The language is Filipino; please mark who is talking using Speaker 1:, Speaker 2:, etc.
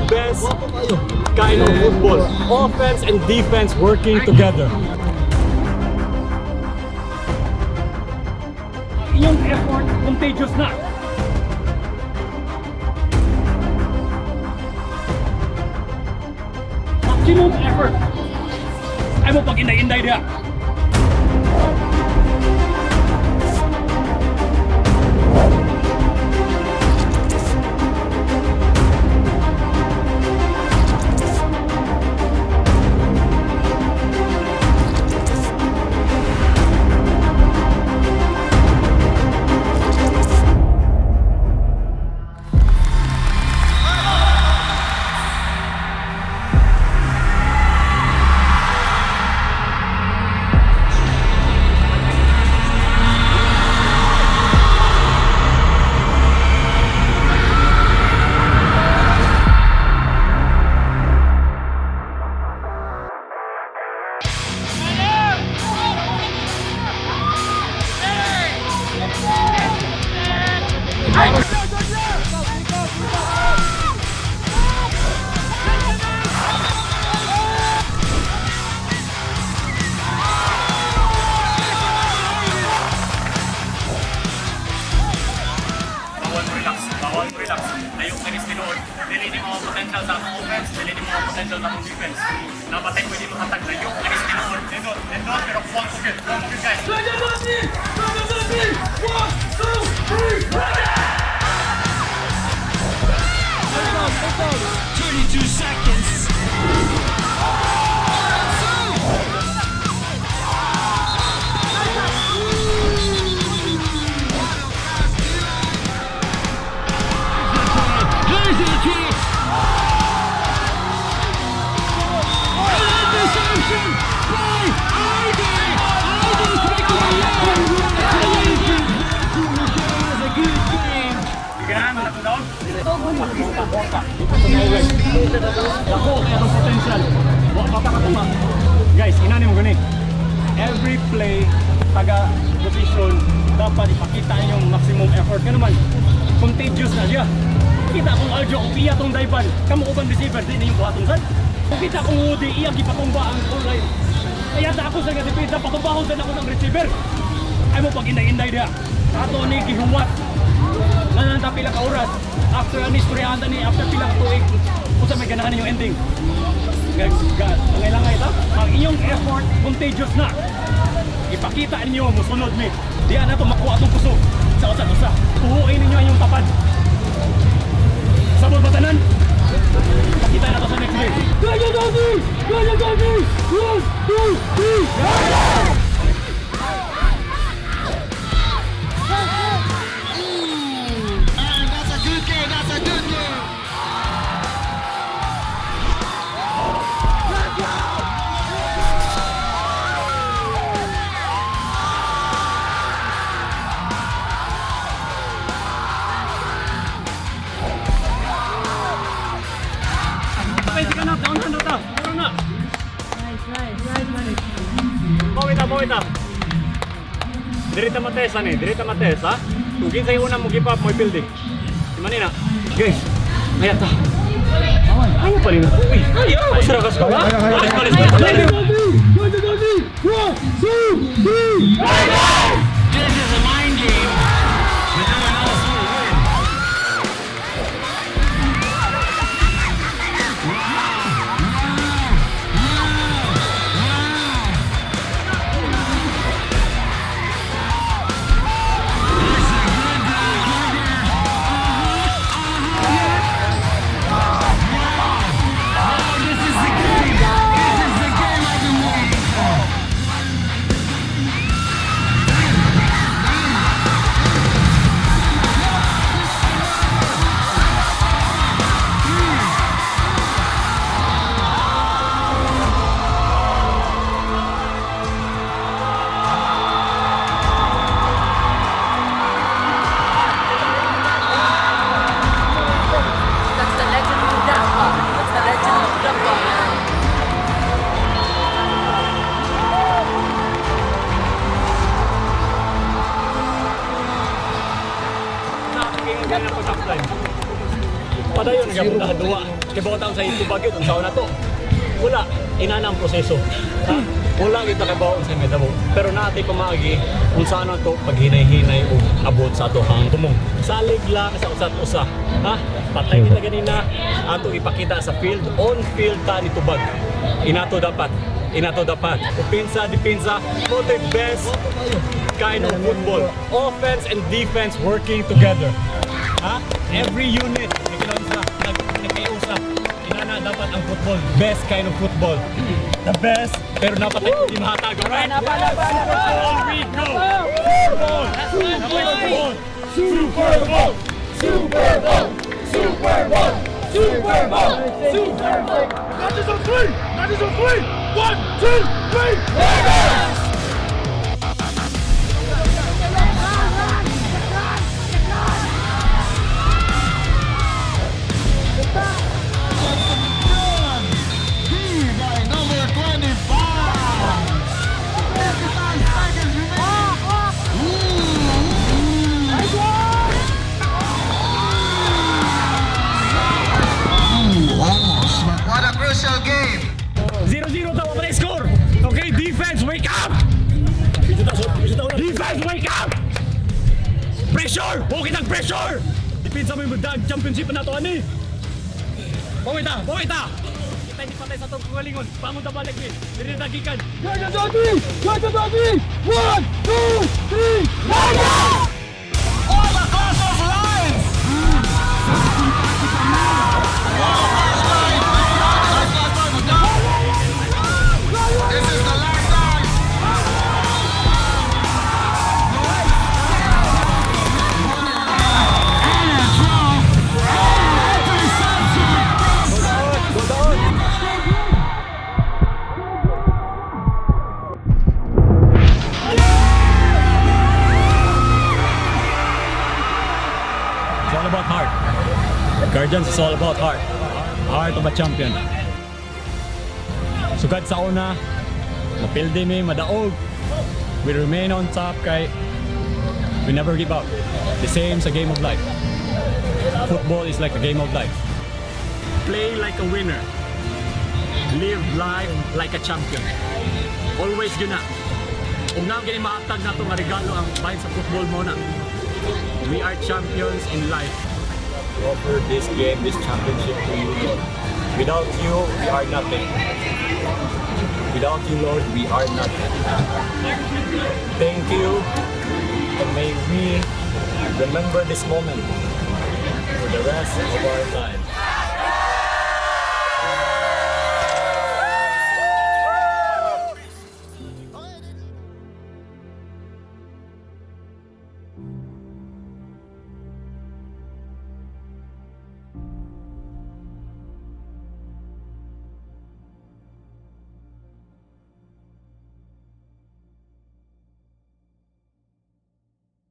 Speaker 1: best kind of football. Offense and defense working together. Yung effort, contagious na. Maximum effort. Ay mo pag inday-inday dia.
Speaker 2: Relax. Ayok na rin tinuod. Dili ni mga potential sa akong offense, dili ni mga potential sa akong defense. Napatay ko hindi makatag na ayok na rin tinuod. Nindot, pero kuwang kugit guys.
Speaker 3: 32 seconds.
Speaker 1: Guys, inani mo gani. Every play, taga position, dapat ipakita yung maximum effort. Kaya naman, contagious na siya. Kita kung Aljo, kung iya tong daiban, kamu ubang receiver, di na yung buhatong san. Kung kita kung Udi, iya gipatumba ang online. Kaya ako sa nga-depensa, patumbahon din ako ng receiver. Ay mo pag inday-inday dia. Ato ni gihuwat. Nananta pila ka oras. After an istoryahan ni, after pila ka tuig, kung sa may ganahan yung ending. Langay-langay ito. Ang inyong effort, contagious na. Ipakita ninyo, musunod mi. Diyan na ito makuha itong puso. Sa usa-usa. Tuhuin ninyo ang inyong tapad. Sabot batanan. Pakita na ito sa next game. Gaya Dodi! Gaya Dodi! 1, 2, 3! Gaya! Mawita. Dirita matesa nih, dirita matesa. Tugin saya una mo give up mo building. Di mana na? Guys, ayat ta. Ayo pa rin. Uy, ayo. Masarakas ka ba?
Speaker 3: This is a mind game.
Speaker 1: Padayon nagabot duwa. Kay bawat sa itubag yun, ang na to. Wala, inana ang proseso. Ha? Wala kita kabaw sa medabo. Pero natin pamagi kung saan to pag hinay-hinay o abot sa ato hang tumong. Salig lang sa usat-usa. Ha? Patay kita ganina. Ato ipakita sa field, on field ta ni tubag. Inato dapat. Upinsa, dipinsa, for the best kind of football. Offense and defense working together. Ha? Every unit nagkaiusap. Inana dapat ang football. Best kind of football. The best, pero dapat ay hindi mahatag. Alright? All we go! Super Bowl! Super Bowl! Super Bowl! Super Bowl! Super Bowl!
Speaker 4: That is a three! That is a three! 1, 2, 3! Vegas!
Speaker 5: What a crucial game!
Speaker 1: 0-0 daw ang score. Okay, defense, wake up! Defense, wake up! Pressure! Huwag kitang pressure! Dipinsa mo yung dag championship na ito, ani? Bawita! Kita hindi patay sa itong kalingon. Bangon na balik, eh. Nirinagikan.
Speaker 4: Gaga Doggy! 1, 2, 3! Gaga!
Speaker 3: All across those lines!
Speaker 5: This is the last time!
Speaker 1: It's all about heart. Guardians is all about heart. Heart of a champion. Sugad sa una, mapildi mi, madaog. We remain on top kay we never give up. The same sa game of life. Football is like a game of life. Play like a winner. Live life like a champion. Always yun na. Kung nang gani maatag na itong regalo ang bahin sa football mo na. We are champions in life. We offer this game, this championship to you, Lord. Without you, we are nothing. Without you, Lord, we are nothing. Thank you, and may we remember this moment for the rest of our lives.